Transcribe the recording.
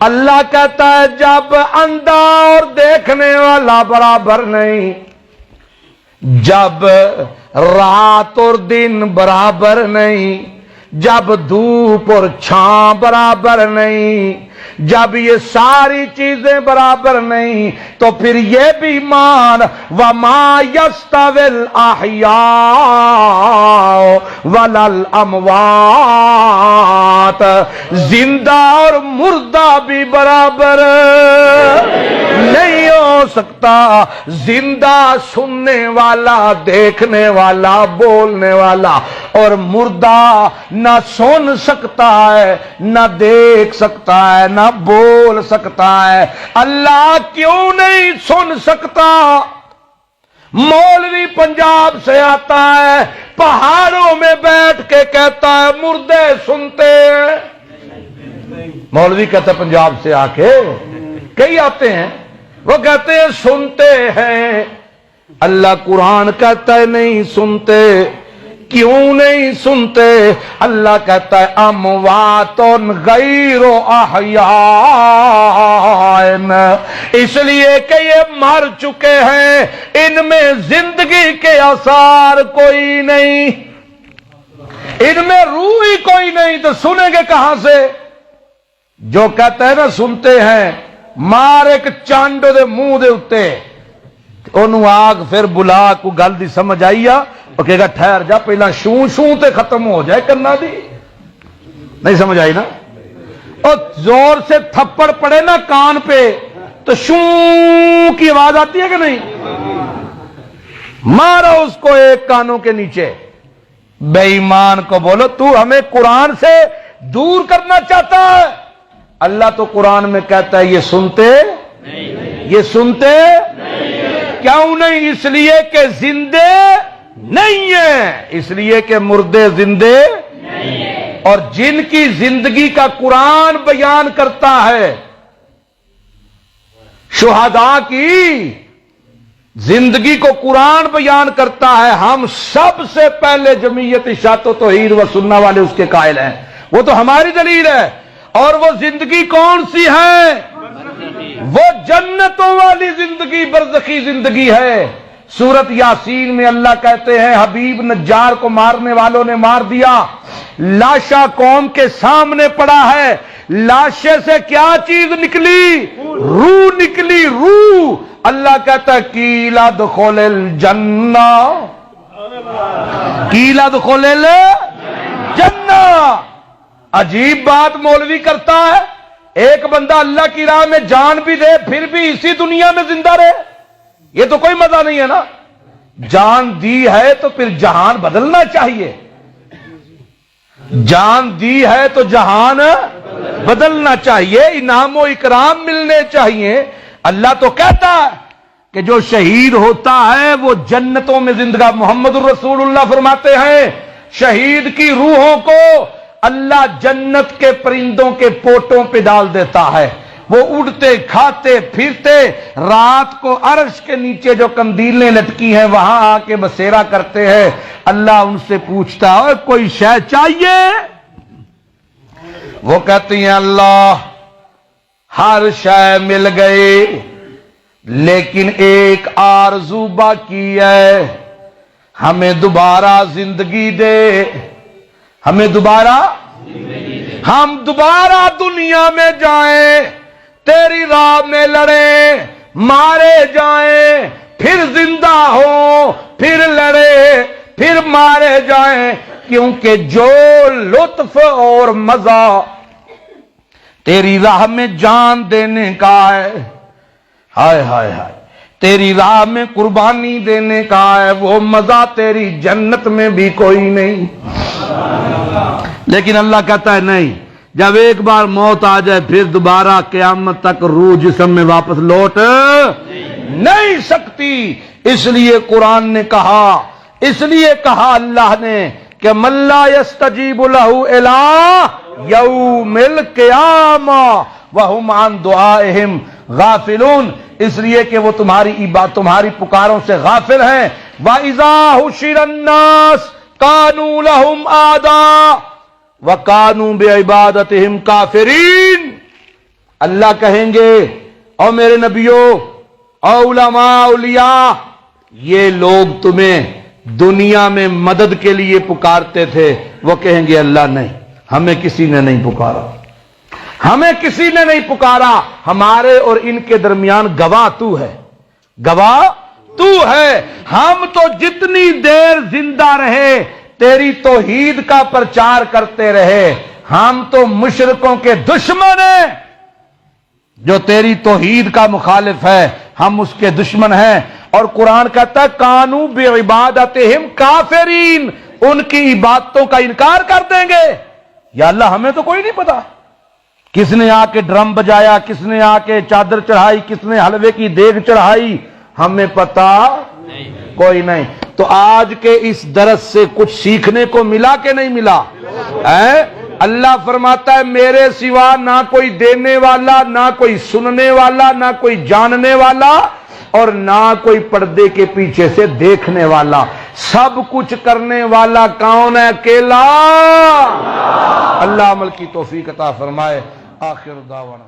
اللہ کہتا ہے جب اندھا اور دیکھنے والا برابر نہیں، جب رات اور دن برابر نہیں، جب دھوپ اور چھاں برابر نہیں، جب یہ ساری چیزیں برابر نہیں، تو پھر یہ بھی مان وَمَا يَسْتَوِي الْأَحْيَاءُ وَلَا الْأَمْوَاتُ، زندہ اور مردہ بھی برابر نہیں ہو سکتا۔ زندہ سننے والا، دیکھنے والا، بولنے والا، اور مردہ نہ سن سکتا ہے، نہ دیکھ سکتا ہے، نہ بول سکتا ہے۔ اللہ کیوں نہیں سن سکتا؟ مولوی پنجاب سے آتا ہے، پہاڑوں میں بیٹھ کے کہتا ہے مردے سنتے ہیں۔ مولوی کہتا ہے پنجاب سے آ کے، کئی آتے ہیں، وہ کہتے ہیں سنتے ہیں۔ اللہ قرآن کہتا ہے نہیں سنتے۔ کیوں نہیں سنتے؟ اللہ کہتا ہے اموات غیر احیاء، اس لیے کہ یہ مر چکے ہیں، ان میں زندگی کے آثار کوئی نہیں، ان میں روح ہی کوئی نہیں، تو سنیں گے کہاں سے؟ جو کہتے ہیں نا سنتے ہیں، مار ایک چانڈو دے منہ دے اتے انہوں آگ پھر بلا کو گل دی سمجھ آئی آ، وہ کہے گا ٹھہر جا پہلا شوں شوں تے ختم ہو جائے کرنا دی، نہیں سمجھ آئی نا؟ اور زور سے تھپڑ پڑے نا کان پہ تو شوں کی آواز آتی ہے کہ نہیں؟ مارو اس کو ایک کانوں کے نیچے۔ بے ایمان کو بولو تو ہمیں قرآن سے دور کرنا چاہتا ہے؟ اللہ تو قرآن میں کہتا ہے یہ سنتے یہ سنتے کیوں نہیں؟ اس لیے کہ زندے نہیں ہیں، اس لیے کہ مردے زندے نہیں ہیں، اور جن کی زندگی کا قرآن بیان کرتا ہے، شہداء کی زندگی کو قرآن بیان کرتا ہے، ہم سب سے پہلے جمعیت اشاعت و توحید و سنہ والے اس کے قائل ہیں، وہ تو ہماری دلیل ہے۔ اور وہ زندگی کون سی ہے؟ وہ جنتوں والی زندگی، برزخی زندگی ہے۔ سورت یاسین میں اللہ کہتے ہیں حبیب نجار کو مارنے والوں نے مار دیا، لاشا قوم کے سامنے پڑا ہے، لاشے سے کیا چیز نکلی؟ روح نکلی، روح۔ اللہ کہتا ہے کیلا دخول الجنہ، کیلا دخول الجنہ۔ عجیب بات مولوی کرتا ہے، ایک بندہ اللہ کی راہ میں جان بھی دے پھر بھی اسی دنیا میں زندہ رہے، یہ تو کوئی مزہ نہیں ہے نا۔ جان دی ہے تو پھر جہان بدلنا چاہیے، جان دی ہے تو جہان بدلنا چاہیے، انعام و اکرام ملنے چاہیے۔ اللہ تو کہتا ہے کہ جو شہید ہوتا ہے وہ جنتوں میں زندگی، محمد الرسول اللہ فرماتے ہیں شہید کی روحوں کو اللہ جنت کے پرندوں کے پوٹوں پہ ڈال دیتا ہے، وہ اڑتے کھاتے پھرتے، رات کو عرش کے نیچے جو قندیلیں لٹکی ہیں وہاں آ کے بسیرا کرتے ہیں۔ اللہ ان سے پوچھتا ہے کوئی شے چاہیے؟ وہ کہتی ہیں اللہ ہر شے مل گئی لیکن ایک آرزو باقی ہے، ہمیں دوبارہ زندگی دے، ہمیں دوبارہ، ہم دوبارہ دنیا میں جائیں، تیری راہ میں لڑیں، مارے جائیں، پھر زندہ ہوں، پھر لڑے، پھر مارے جائیں، کیونکہ جو لطف اور مزہ تیری راہ میں جان دینے کا ہے، ہائے ہائے ہائے، تیری راہ میں قربانی دینے کا ہے، وہ مزہ تیری جنت میں بھی کوئی نہیں۔ لیکن اللہ کہتا ہے نہیں، جب ایک بار موت آ جائے پھر دوبارہ قیامت تک روح جسم میں واپس لوٹ نہیں سکتی۔ اس لیے قرآن نے کہا، اس لیے کہا اللہ نے کہ من لا یستجیب لہ الی یوم القیامہ وہم عن دعائہم غافلون، اس لیے کہ وہ تمہاری عبادت، تمہاری پکاروں سے غافل ہیں۔ وَإِذَا حُشِرَ النَّاسُ كَانُوا لَهُمْ أَعْدَاءَ وَكَانُوا بِعِبَادَتِهِمْ كَافِرِينَ۔ اللہ کہیں گے او میرے نبیوں او علماء اولیاء، یہ لوگ تمہیں دنیا میں مدد کے لیے پکارتے تھے، وہ کہیں گے اللہ نہیں، ہمیں کسی نے نہیں پکارا، ہمیں کسی نے نہیں پکارا، ہمارے اور ان کے درمیان گواہ تو ہے، گواہ تو ہے، ہم تو جتنی دیر زندہ رہے تیری توحید کا پرچار کرتے رہے، ہم تو مشرکوں کے دشمن ہیں، جو تیری توحید کا مخالف ہے ہم اس کے دشمن ہیں۔ اور قرآن کہتا ہے کانو بعبادتہم کافرین، ان کی عبادتوں کا انکار کر دیں گے۔ یا اللہ ہمیں تو کوئی نہیں پتا کس نے آ کے ڈرم بجایا، کس نے آ کے چادر چڑھائی، کس نے حلوے کی دیگ چڑھائی، ہمیں پتا کوئی نہیں۔ تو آج کے اس درس سے کچھ سیکھنے کو ملا کہ نہیں ملا؟ اللہ فرماتا ہے میرے سوا نہ کوئی دینے والا، نہ کوئی سننے والا، نہ کوئی جاننے والا، اور نہ کوئی پردے کے پیچھے سے دیکھنے والا، سب کچھ کرنے والا کون ہے؟ اکیلا اللہ۔ عمل کی توفیق عطا فرمائے۔ آخر دعوانا